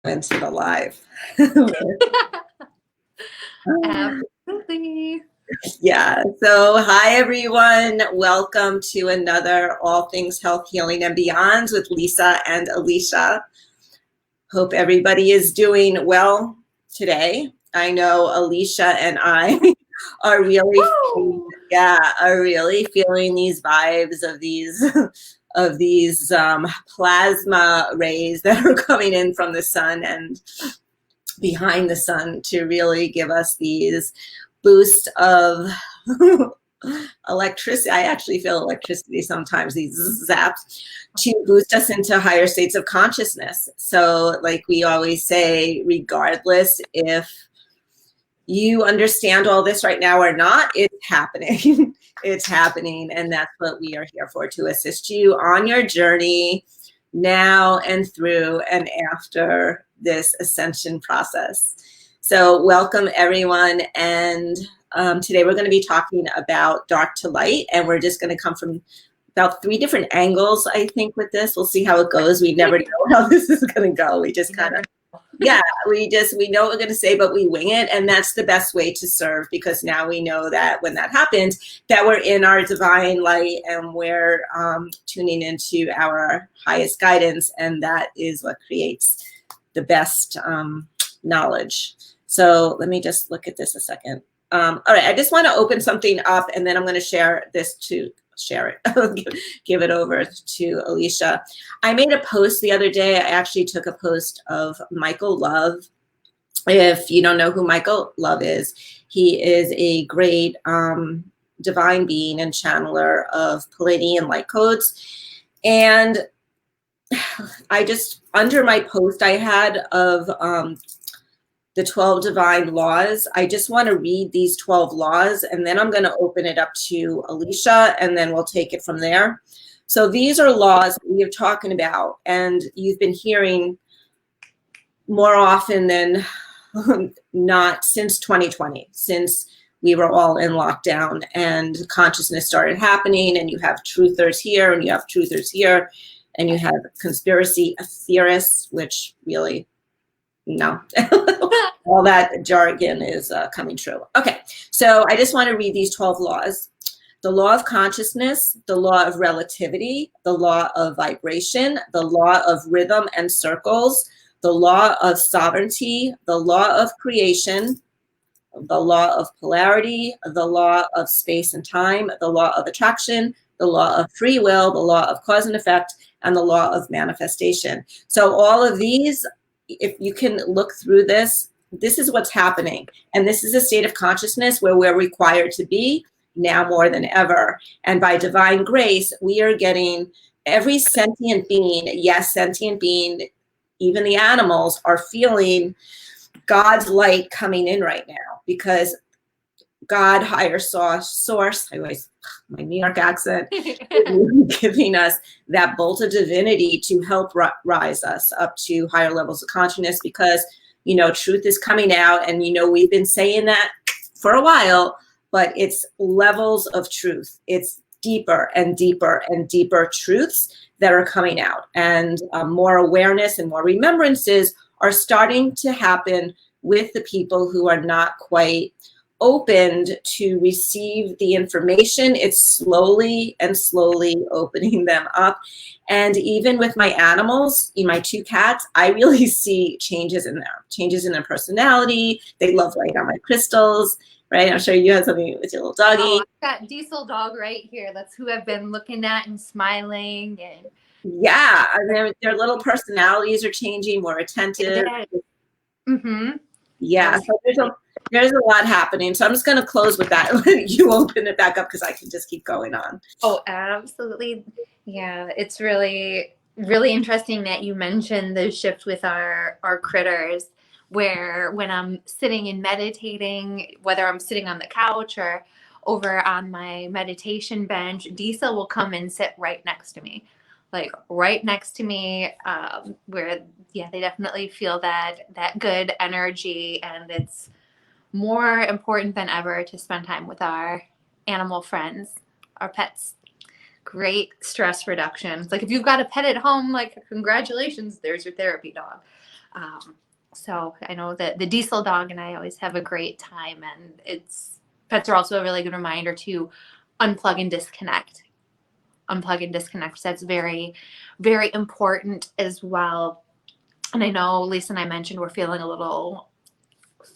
into the live. Absolutely. Yeah. So, hi everyone. Welcome to another All Things Health, Healing, and Beyond with Lisa and Alicia. Hope everybody is doing well today. I know Alicia and I are really, feeling these vibes of these plasma rays that are coming in from the sun and behind the sun to really give us these boosts of electricity. I actually feel electricity sometimes, these zaps, to boost us into higher states of consciousness. So like we always say, regardless if you understand all this right now or not, it's happening. It's happening. And that's what we are here for, to assist you on your journey now and through and after this ascension process. So welcome everyone. And today we're going to be talking about dark to light, and we're just going to come from about 3 different angles, I think, with this. We'll see how it goes. We never know how this is going to go. We just kind of, we know what we're going to say, but we wing it. And that's the best way to serve, because now we know that when that happens, that we're in our divine light and we're tuning into our highest guidance. And that is what creates the best knowledge. So let me just look at this a second. All right, I just want to open something up, and then I'm going to share it, give it over to Alicia. I made a post the other day. I actually took a post of Michael Love. If you don't know who Michael Love is, he is a great divine being and channeler of Pleiadian light codes. And I just, under my post I had of the 12 divine laws, I just want to read these 12 laws, and then I'm going to open it up to Alicia, and then we'll take it from there. So these are laws that we are talking about, and you've been hearing more often than not since 2020, since we were all in lockdown and consciousness started happening, and you have truthers here and you have truthers here, and you have conspiracy theorists, which really, no. All that jargon is coming true. Okay, so I just want to read these 12 laws. The law of consciousness, the law of relativity, the law of vibration, the law of rhythm and circles, the law of sovereignty, the law of creation, the law of polarity, the law of space and time, the law of attraction, the law of free will, the law of cause and effect, and the law of manifestation. So all of these, if you can look through this is what's happening. And this is a state of consciousness where we're required to be now more than ever. And by divine grace, we are getting every sentient being, yes, sentient being, even the animals are feeling God's light coming in right now, because God, higher source, I always, my New York accent, giving us that bolt of divinity to help rise us up to higher levels of consciousness, because you know, truth is coming out, and you know, we've been saying that for a while, but it's levels of truth. It's deeper and deeper and deeper truths that are coming out, and more awareness and more remembrances are starting to happen with the people who are not quite opened to receive the information. It's slowly and slowly opening them up. And even with my animals, my 2 cats, I really see changes in their personality. They love light on my crystals, right? I'm sure you had something with your little doggy. Oh, I've got Diesel dog right here. That's who I've been looking at and smiling. And yeah, and their little personalities are changing, more attentive. Mm-hmm. Yeah, so there's a lot happening. So I'm just going to close with that. You open it back up, because I can just keep going on. Oh, absolutely. Yeah, it's really, really interesting that you mentioned the shift with our critters, where when I'm sitting and meditating, whether I'm sitting on the couch or over on my meditation bench, Disa will come and sit right next to me. Like right next to me, where, yeah, they definitely feel that good energy, and it's more important than ever to spend time with our animal friends, our pets. Great stress reduction. It's like if you've got a pet at home, like congratulations, there's your therapy dog. So I know that the diesel dog and I always have a great time, and pets are also a really good reminder to unplug and disconnect. Unplug and disconnect. That's very, very important as well. And I know Lisa and I mentioned we're feeling a little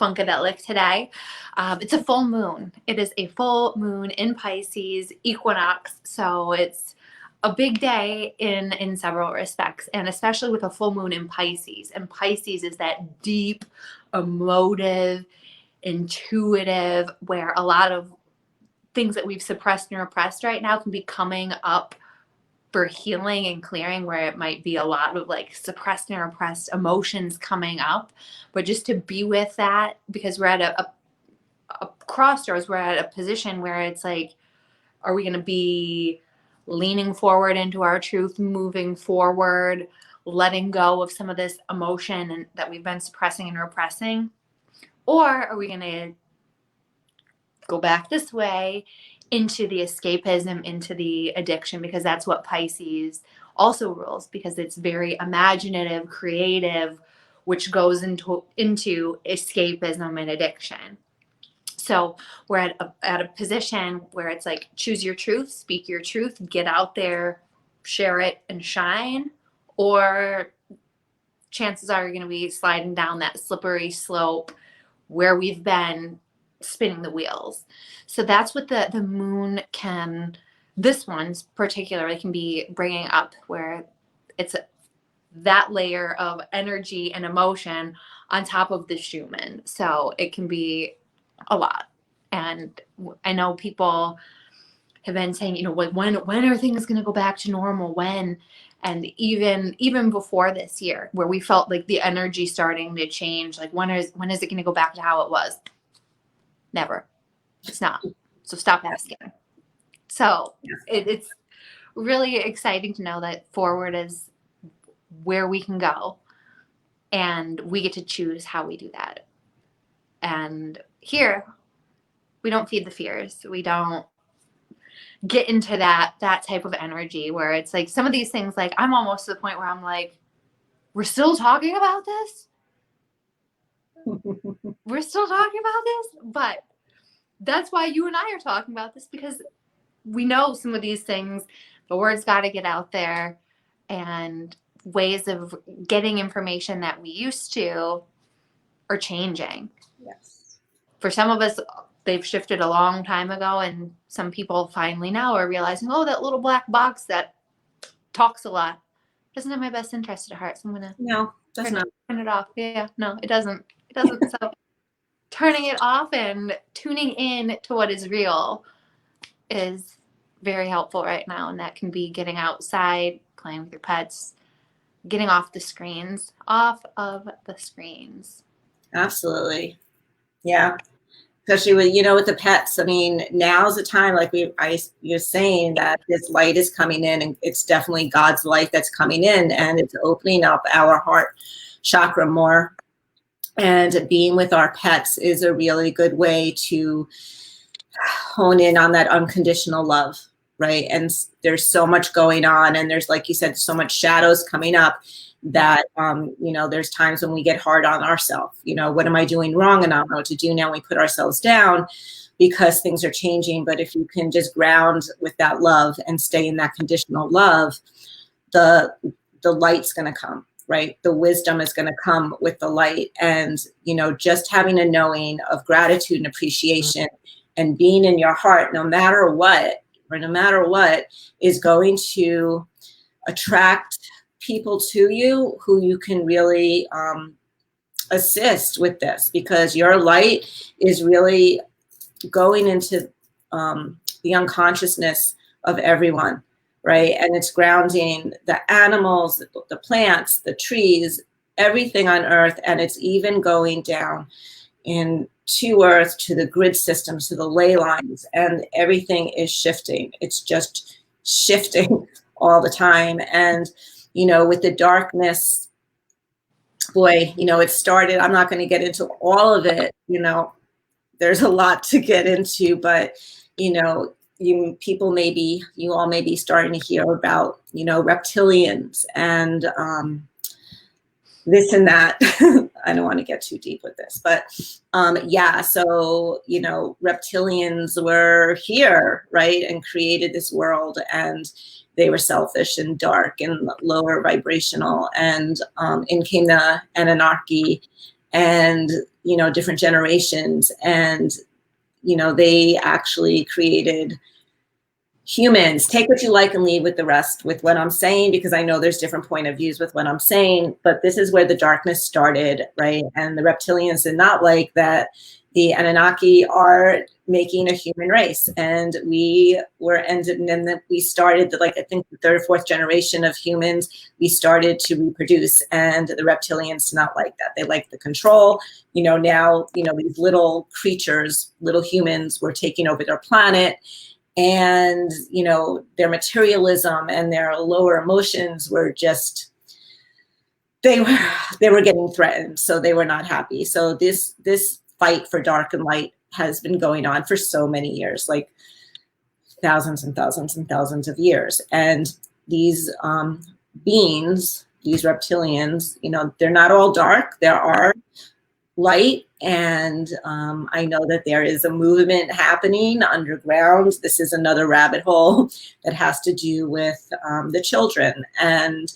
funkadelic today. It's a full moon. It is a full moon in Pisces, equinox. So it's a big day in several respects, and especially with a full moon in Pisces. And Pisces is that deep, emotive, intuitive, where a lot of things that we've suppressed and repressed right now can be coming up for healing and clearing, where it might be a lot of like suppressed and repressed emotions coming up. But just to be with that, because we're at a crossroads, we're at a position where it's like, are we going to be leaning forward into our truth, moving forward, letting go of some of this emotion and that we've been suppressing and repressing? Or are we going to go back this way into the escapism, into the addiction? Because that's what Pisces also rules, because it's very imaginative, creative, which goes into escapism and addiction. So we're at a position where it's like, choose your truth, speak your truth, get out there, share it and shine, or chances are you're going to be sliding down that slippery slope where we've been spinning the wheels. So that's what the moon can, this one's particularly can be bringing up, where it's that layer of energy and emotion on top of the human. So it can be a lot. And I know people have been saying, when are things going to go back to normal? When? And even before this year, where we felt like the energy starting to change, like when is it going to go back to how it was? Never. It's not. So stop asking. So it's really exciting to know that forward is where we can go, and we get to choose how we do that. And here, we don't feed the fears. We don't get into that type of energy where it's like some of these things, like I'm almost to the point where I'm like, we're still talking about this? We're still talking about this? But that's why you and I are talking about this, because we know some of these things, the word's got to get out there, and ways of getting information that we used to are changing. Yes. For some of us, they've shifted a long time ago, and some people finally now are realizing, oh, that little black box that talks a lot doesn't have my best interest at heart, so I'm gonna turn it off. Yeah, no, it doesn't. So turning it off and tuning in to what is real is very helpful right now, and that can be getting outside, playing with your pets, getting off the screens. Absolutely. Yeah. Especially with the pets. I mean, now's the time, like you're saying, that this light is coming in, and it's definitely God's light that's coming in, and it's opening up our heart chakra more. And being with our pets is a really good way to hone in on that unconditional love, right? And there's so much going on, and there's, like you said, so much shadows coming up that, there's times when we get hard on ourselves. What am I doing wrong? And I don't know what to do now. We put ourselves down because things are changing. But if you can just ground with that love and stay in that conditional love, the light's going to come, right? The wisdom is going to come with the light. And, just having a knowing of gratitude and appreciation and being in your heart, no matter what, is going to attract people to you who you can really assist with this, because your light is really going into the unconsciousness of everyone, right? And it's grounding the animals, the plants, the trees, everything on earth, and it's even going down into earth, to the grid systems, to the ley lines, and everything is shifting. It's just shifting all the time. And with the darkness, boy, it started, I'm not going to get into all of it, there's a lot to get into, but, you all may be starting to hear about, reptilians and this and that. I don't want to get too deep with this, but yeah, so, you know, reptilians were here, right, and created this world, and they were selfish and dark and lower vibrational, and in came the Anunnaki and, you know, different generations, and, you know, they actually created humans. Take what you like and leave with the rest with what I'm saying, because I know there's different point of views with what I'm saying, but this is where the darkness started, right? And the reptilians did not like that the Anunnaki are making a human race, and we were ended, and then we started, like, I think the third or fourth generation of humans, we started to reproduce, and the reptilians did not like that. They liked the control. You know, now, you know, these little creatures, little humans, were taking over their planet. And, you know, their materialism and their lower emotions were just, they were getting threatened. So they were not happy. So this fight for dark and light has been going on for so many years, like thousands and thousands and thousands of years. And these beings, these reptilians, you know, they're not all dark. There are light. And I know that there is a movement happening underground. This is another rabbit hole that has to do with the children. And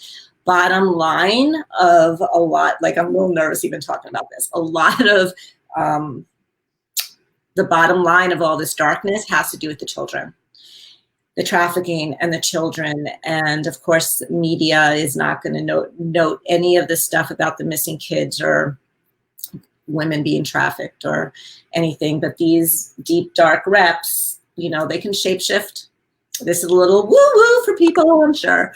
bottom line of a lot, like, I'm a little nervous even talking about this, a lot of the bottom line of all this darkness has to do with the children, the trafficking and the children. And of course, media is not going to note any of the stuff about the missing kids or women being trafficked or anything, but these deep, dark reps, you know, they can shapeshift. This is a little woo-woo for people, I'm sure.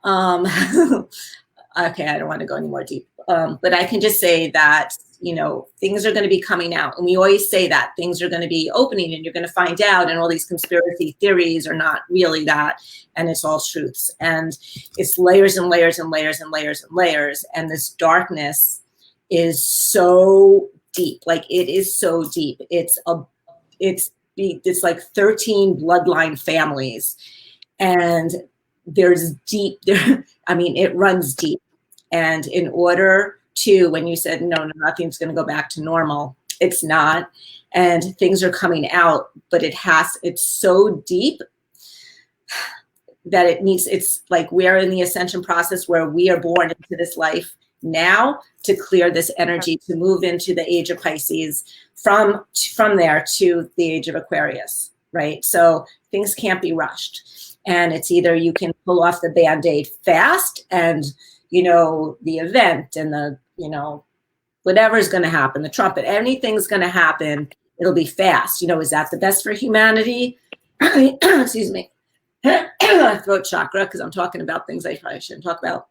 Okay, I don't want to go any more deep, but I can just say that, you know, things are going to be coming out, and we always say that things are going to be opening, and you're going to find out, and all these conspiracy theories are not really that, and it's all truths, and it's layers and layers and layers and layers and layers, and this darkness is so deep. Like, it is so deep. It's like 13 bloodline families, and there's deep there. I mean, it runs deep. And in order to, when you said, no, nothing's going to go back to normal, it's not. And things are coming out, but it's so deep that it's like we're in the ascension process where we are born into this life now to clear this energy, to move into the age of Pisces, from there to the age of Aquarius, right? So things can't be rushed. And it's either you can pull off the Band-Aid fast, and, you know, the event and the, you know, whatever's going to happen, the trumpet, anything's going to happen, it'll be fast. You know, is that the best for humanity? Excuse me. Throat chakra, because I'm talking about things I probably shouldn't talk about.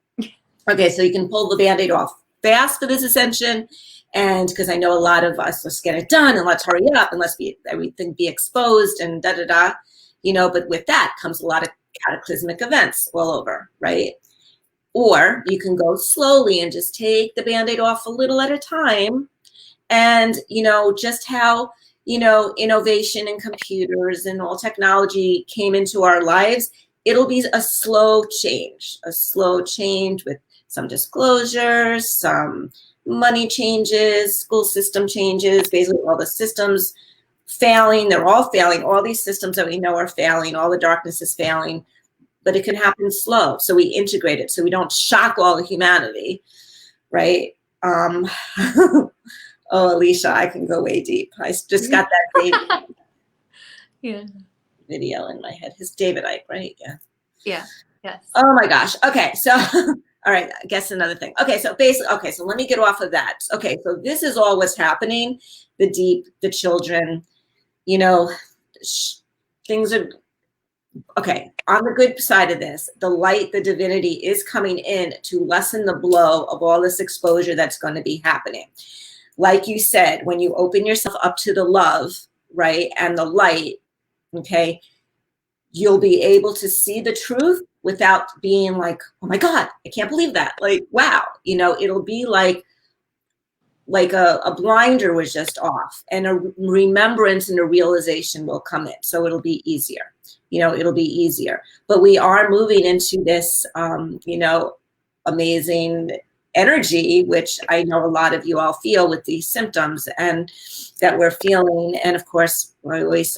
Okay, so you can pull the Band-Aid off fast for this ascension, and because I know a lot of us, let's get it done, and let's hurry up, and let's everything be exposed, and da-da-da, you know, but with that comes a lot of cataclysmic events all over, right? Or you can go slowly and just take the Band-Aid off a little at a time, and, you know, just how, you know, innovation and computers and all technology came into our lives, it'll be a slow change with some disclosures, some money changes, school system changes, basically all the systems failing. They're all failing. All these systems that we know are failing. All the darkness is failing, but it can happen slow. So we integrate it so we don't shock all of humanity, right? Oh, Alicia, I can go way deep. I just got that video in my head. His David Icke, right? Yeah. Yeah. Yes. Oh my gosh. Okay. So, all right. I guess another thing. Okay. So basically, okay. So let me get off of that. Okay. So this is all what's happening. The deep, the children, you know, things are, okay. On the good side of this, the light, the divinity is coming in to lessen the blow of all this exposure that's going to be happening. Like you said, when you open yourself up to the love, right, and the light, okay, you'll be able to see the truth without being like, oh my God, I can't believe that. Like, wow, you know, it'll be like a blinder was just off, and a remembrance and a realization will come in. So it'll be easier, you know, it'll be easier. But we are moving into this, you know, amazing energy, which I know a lot of you all feel with these symptoms and that we're feeling. And of course,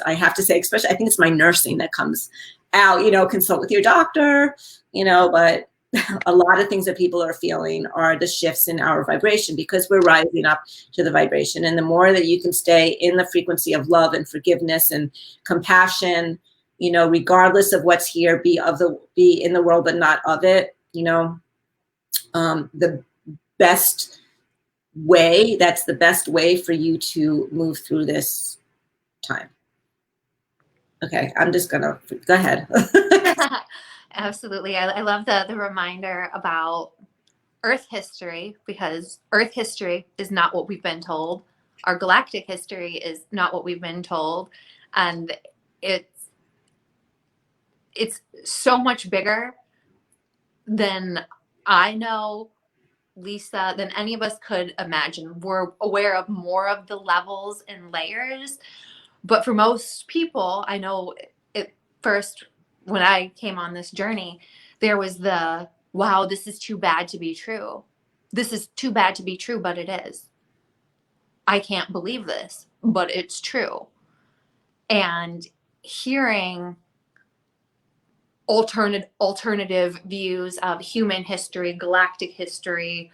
I have to say, especially, I think it's my nursing that comes out, you know, consult with your doctor, you know, but a lot of things that people are feeling are the shifts in our vibration because we're rising up to the vibration. And the more that you can stay in the frequency of love and forgiveness and compassion, you know, regardless of what's here, be in the world, but not of it, you know, the best way, that's the best way for you to move through this time. Okay, I'm just gonna, go ahead. Absolutely. I love the reminder about Earth history, because Earth history is not what we've been told. Our galactic history is not what we've been told. And it's so much bigger than I know, Lisa, than any of us could imagine. We're aware of more of the levels and layers. But for most people, I know at first, when I came on this journey, there was the, wow, this is too bad to be true. This is too bad to be true, but it is. I can't believe this, but it's true. And hearing alternative views of human history, galactic history,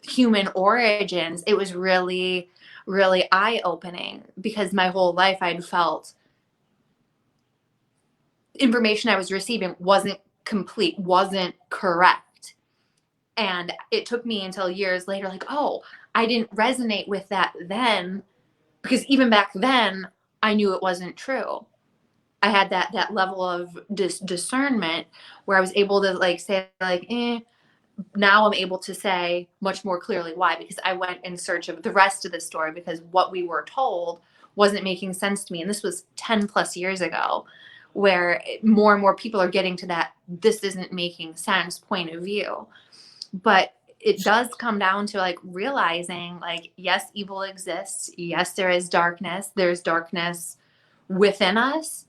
human origins, it was really, really eye-opening, because my whole life I'd felt information I was receiving wasn't complete, wasn't correct. And it took me until years later, like, oh, I didn't resonate with that then, because even back then I knew it wasn't true. I had that level of discernment where I was able to like say like, now I'm able to say much more clearly why, because I went in search of the rest of the story, because what we were told wasn't making sense to me. And this was 10 plus years ago, where more and more people are getting to that this isn't making sense point of view. But it does come down to like realizing like, yes, evil exists. Yes, there is darkness. There's darkness within us,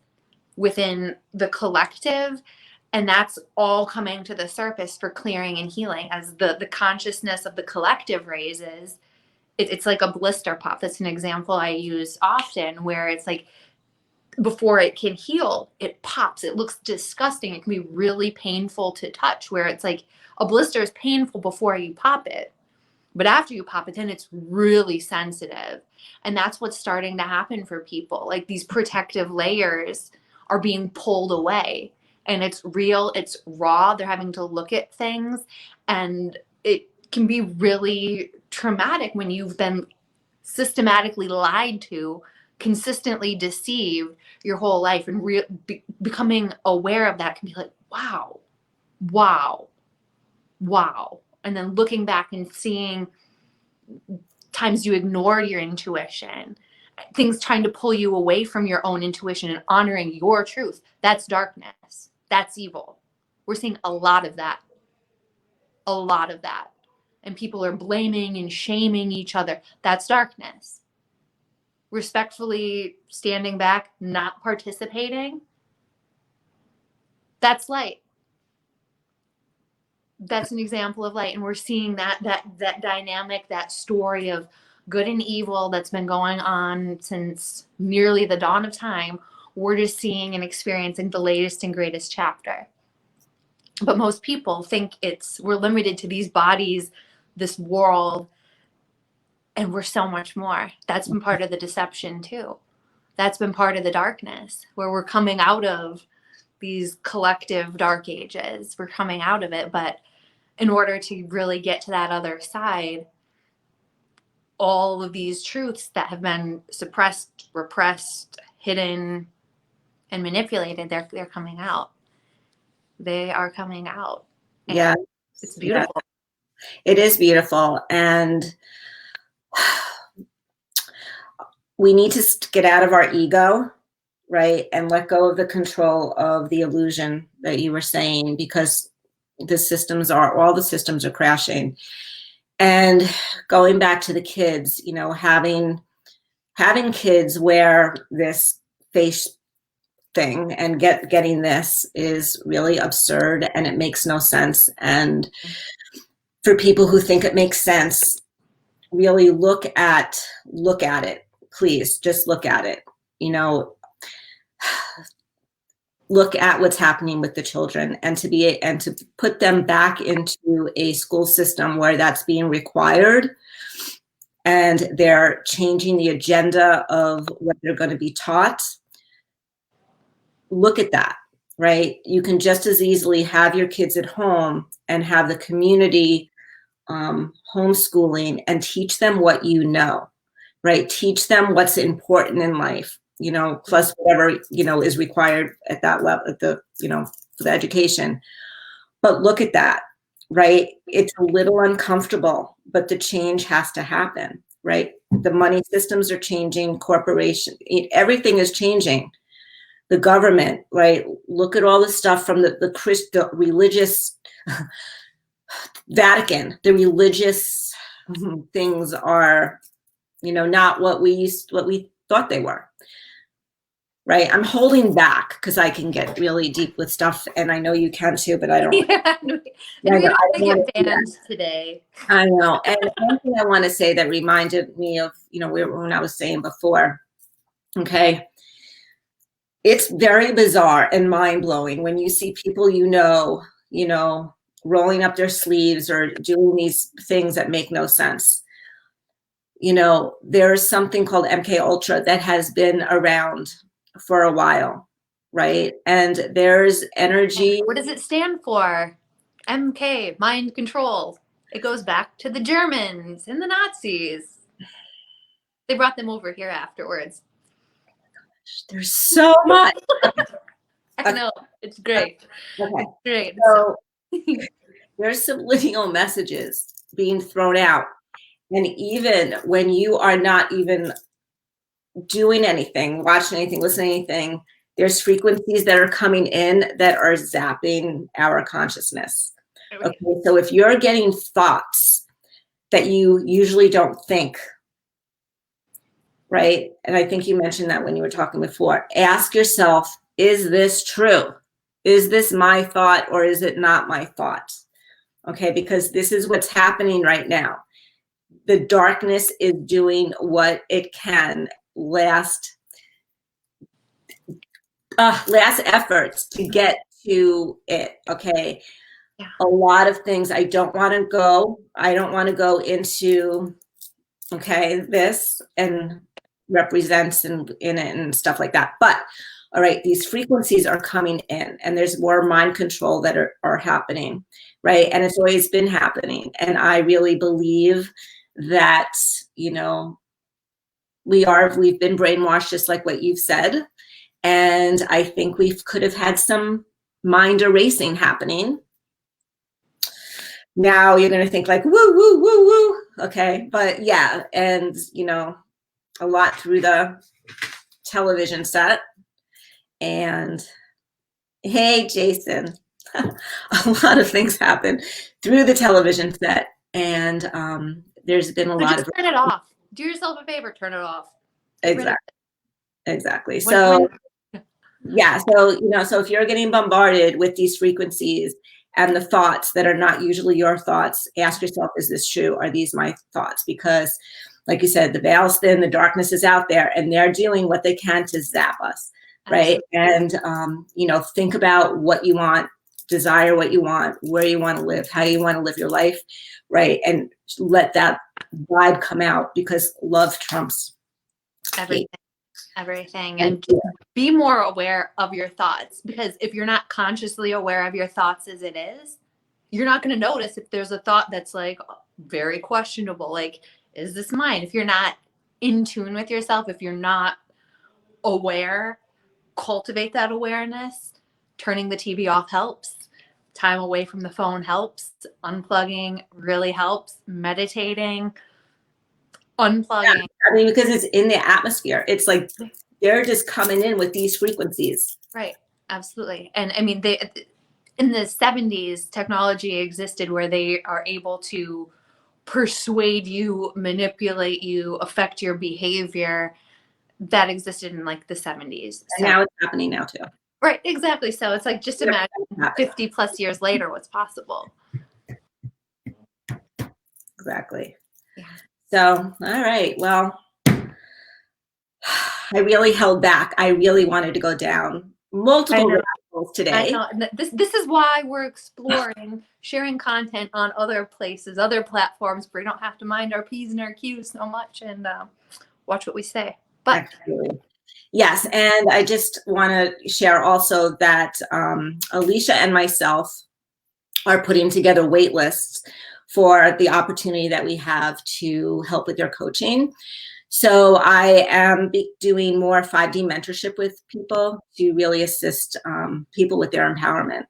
within the collective. And that's all coming to the surface for clearing and healing as the consciousness of the collective raises. It's like a blister pop. That's an example I use often, where it's like, before it can heal, it pops. It looks disgusting. It can be really painful to touch, where it's like a blister is painful before you pop it. But after you pop it, then it's really sensitive. And that's what's starting to happen for people. Like these protective layers are being pulled away. And it's real, it's raw. They're having to look at things. And it can be really traumatic when you've been systematically lied to, consistently deceived your whole life. And becoming aware of that can be like, wow, wow, wow. And then looking back and seeing times you ignored your intuition, things trying to pull you away from your own intuition and honoring your truth. That's darkness. That's evil. We're seeing a lot of that. A lot of that. And people are blaming and shaming each other. That's darkness. Respectfully standing back, not participating, that's light. That's an example of light. And we're seeing that dynamic, that story of good and evil that's been going on since nearly the dawn of time. We're just seeing and experiencing the latest and greatest chapter. But most people think we're limited to these bodies, this world, and we're so much more. That's been part of the deception too. That's been part of the darkness, where we're coming out of these collective dark ages. We're coming out of it, but in order to really get to that other side, all of these truths that have been suppressed, repressed, hidden, and manipulated, they're coming out. They are coming out. And yeah, it's beautiful. Yeah. It is beautiful. And we need to get out of our ego, right? And let go of the control of the illusion that you were saying, because all the systems are crashing. And going back to the kids, you know, having kids wear this face thing and getting this is really absurd, and it makes no sense. And for people who think it makes sense, really look at it. Please just look at it. You know, look at what's happening with the children, and to put them back into a school system where that's being required, and they're changing the agenda of what they're going to be taught. Look at that, right? You can just as easily have your kids at home and have the community homeschooling and teach them what you know, right? Teach them what's important in life, you know, plus whatever, you know, is required at that level, at the, you know, for the education. But look at that, right? It's a little uncomfortable, but the change has to happen, right? The money systems are changing, corporation, everything is changing. The government, right? Look at all the stuff from the religious Vatican. The religious things are, you know, not what we thought they were, right? I'm holding back because I can get really deep with stuff, and I know you can too, but I don't. Yeah, and we don't want to get banned today. I know. And one thing I want to say that reminded me of, you know, when I was saying before, okay, it's very bizarre and mind-blowing when you see people you know, rolling up their sleeves or doing these things that make no sense. You know, there's something called MK Ultra that has been around for a while, right? And there's energy. What does it stand for? MK, mind control. It goes back to the Germans and the Nazis. They brought them over here afterwards. There's so much. I know. It's great. Okay. It's great. So there's subliminal messages being thrown out. And even when you are not even doing anything, watching anything, listening to anything, there's frequencies that are coming in that are zapping our consciousness. Okay, so if you're getting thoughts that you usually don't think, right? And I think you mentioned that when you were talking before. Ask yourself, is this true? Is this my thought or is it not my thought? Okay, because this is what's happening right now. The darkness is doing what it can. Last efforts to get to it. Okay. Yeah. A lot of things I don't want to go into, okay, this and represents in it and stuff like that. But all right, these frequencies are coming in and there's more mind control that are happening, right? And it's always been happening. And I really believe that, you know, we've been brainwashed, just like what you've said. And I think we could have had some mind erasing happening. Now you're going to think like, woo, woo, woo, woo. Okay. But yeah. And, you know, a lot through the television set. And hey, Jason, a lot of things happen through the television set. And there's been a lot of. Turn it off. Do yourself a favor, turn it off. Exactly. So yeah, so you know, so if you're getting bombarded with these frequencies and the thoughts that are not usually your thoughts, ask yourself, is this true? Are these my thoughts? Because like you said, the veil's thin, the darkness is out there, and they're doing what they can to zap us, right? Absolutely. And you know, think about what you want, desire what you want, where you want to live, how you want to live your life, right? And let that vibe come out, because love trumps everything. And be more aware of your thoughts, because if you're not consciously aware of your thoughts as it is, you're not going to notice if there's a thought that's like very questionable, like, is this mine? If you're not in tune with yourself, if you're not aware, cultivate that awareness. Turning the TV off helps. Time away from the phone helps. Unplugging really helps. Meditating, unplugging. Yeah, I mean, because it's in the atmosphere. It's like they're just coming in with these frequencies. Right. Absolutely. And I mean, in the 70s, technology existed where they are able to persuade you, manipulate you, affect your behavior. That existed in like the 70s. And now it's happening now too. Right, exactly. So it's like, just imagine 50 plus years later, what's possible. Exactly. Yeah. So, all right. Well, I really held back. I really wanted to go down multiple rabbit holes today. I know. This is why we're exploring sharing content on other places, other platforms, where we don't have to mind our P's and our Q's so much, and watch what we say. But Absolutely. Yes, and I just want to share also that Alicia and myself are putting together wait lists for the opportunity that we have to help with your coaching. So I am doing more 5D mentorship with people to really assist people with their empowerment,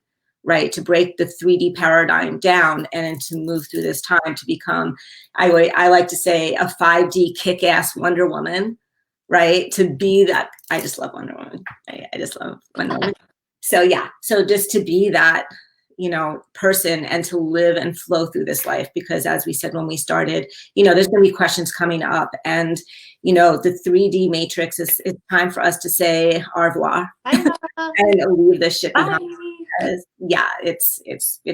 right? To break the 3D paradigm down and to move through this time to become, I like to say, a 5D kick-ass Wonder Woman, right? To be that, I just love Wonder Woman. I just love Wonder Woman. So yeah, so just to be that, you know, person and to live and flow through this life, because as we said when we started, you know, there's going to be questions coming up, and you know, the 3D matrix is, it's time for us to say au revoir and leave this shit behind. Yeah, it's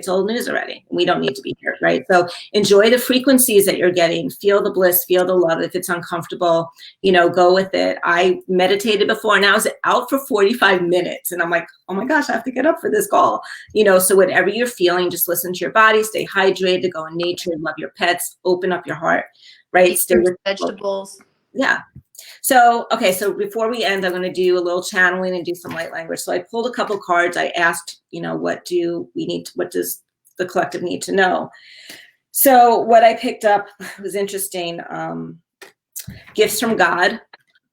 old news already. We don't need to be here, right? So enjoy the frequencies that you're getting. Feel the bliss, feel the love. If it's uncomfortable, you know, go with it. I meditated before and I was out for 45 minutes and I'm like, oh my gosh, I have to get up for this call. You know, so whatever you're feeling, just listen to your body, stay hydrated, go in nature, love your pets, open up your heart, right? Stay with vegetables. Yeah. So, okay, so before we end, I'm going to do a little channeling and do some light language. So I pulled a couple cards. I asked, you know, what does the collective need to know? So what I picked up was interesting. Gifts from God,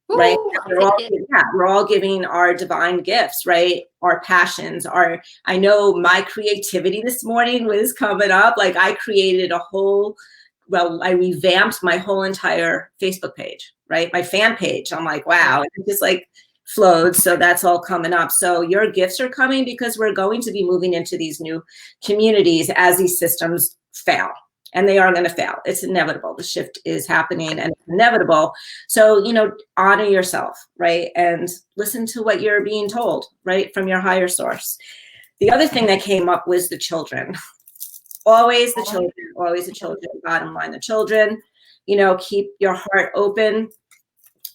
right? We're all giving our divine gifts, right? Our passions, I know my creativity this morning was coming up. Like I created I revamped my whole entire Facebook page, right? My fan page. I'm like, wow, it just like flowed. So that's all coming up. So your gifts are coming because we're going to be moving into these new communities as these systems fail. And they are going to fail. It's inevitable. The shift is happening and it's inevitable. So, you know, honor yourself, right? And listen to what you're being told, right? From your higher source. The other thing that came up was the children. Always the children, bottom line, the children, you know, keep your heart open,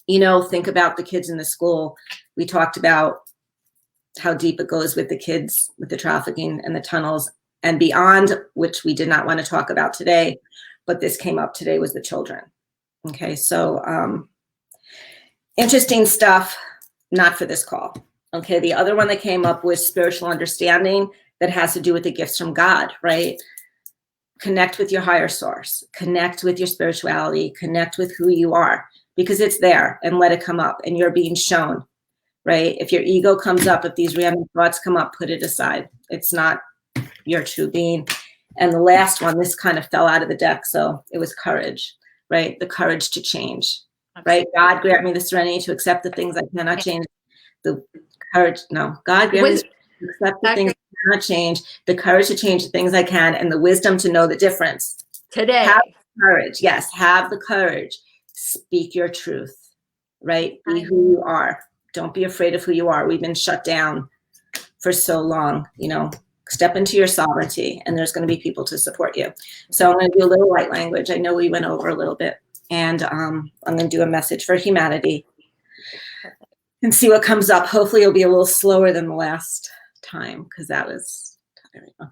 you know, think about the kids in the school. We talked about how deep it goes with the kids, with the trafficking and the tunnels and beyond, which we did not want to talk about today, but this came up today was the children. Okay. So, interesting stuff, not for this call. Okay. The other one that came up was spiritual understanding that has to do with the gifts from God, right? Connect with your higher source, connect with your spirituality, connect with who you are, because it's there, and let it come up and you're being shown, right? If your ego comes up, if these random thoughts come up, put it aside. It's not your true being. And the last one, this kind of fell out of the deck. So it was courage, right? The courage to change, right? God grant me the serenity to accept the things I cannot change. The courage, no, God grant me the to accept the things I cannot change, the courage to change the things I can, and the wisdom to know the difference. Today. Have courage. Yes, have the courage. Speak your truth, right? Be who you are. Don't be afraid of who you are. We've been shut down for so long, you know. Step into your sovereignty, and there's going to be people to support you. So I'm going to do a little light language. I know we went over a little bit, and I'm going to do a message for humanity and see what comes up. Hopefully it'll be a little slower than the last time, because that was tiring. Okay.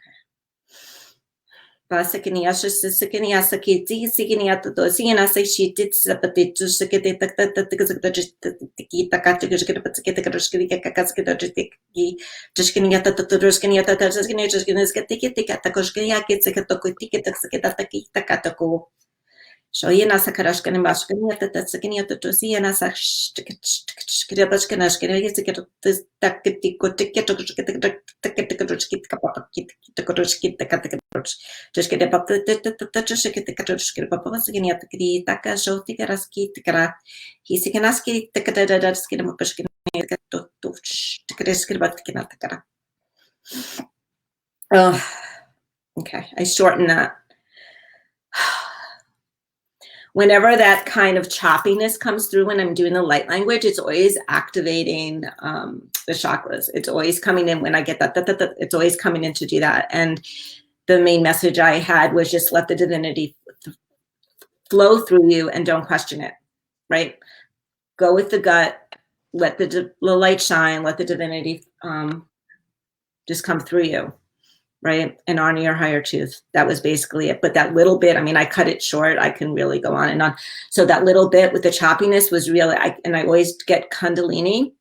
Shoyena sakarashkani mashkani at the sakini at the Tosiana Oh, okay. I shorten that. Whenever that kind of choppiness comes through when I'm doing the light language, it's always activating the chakras. It's always coming in when I get that, it's always coming in to do that. And the main message I had was just let the divinity flow through you and don't question it, right? Go with the gut, let the light shine, let the divinity just come through you, right? And honor your higher truth. That was basically it. But that little bit, I mean, I cut it short. I can really go on and on. So that little bit with the choppiness was really, and I always get Kundalini,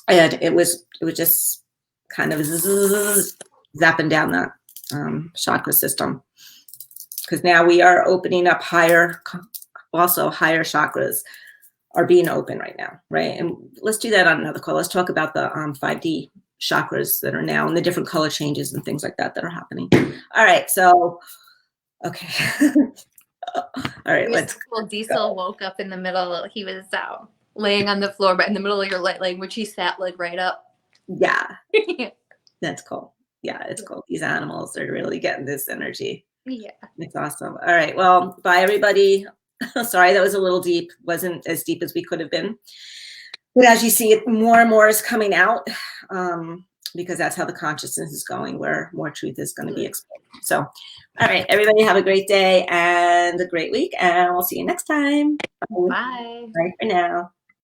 and it was just kind of zapping down that chakra system. Because now we are opening up higher, also higher chakras are being open right now, right? And let's do that on another call. Let's talk about the 5D chakras that are now and the different color changes and things like that are happening. All right, so, okay. All right, let's go. Diesel woke up in the middle. He was laying on the floor, but in the middle of your light language, he sat like right up. Yeah, that's cool. Yeah, it's cool. These animals are really getting this energy. Yeah. It's awesome. All right, well, bye everybody. Sorry, that was a little deep. Wasn't as deep as we could have been. But as you see, it more and more is coming out because that's how the consciousness is going, where more truth is going to be exposed. So, all right, everybody have a great day and a great week, and we'll see you next time. Bye. Bye for now.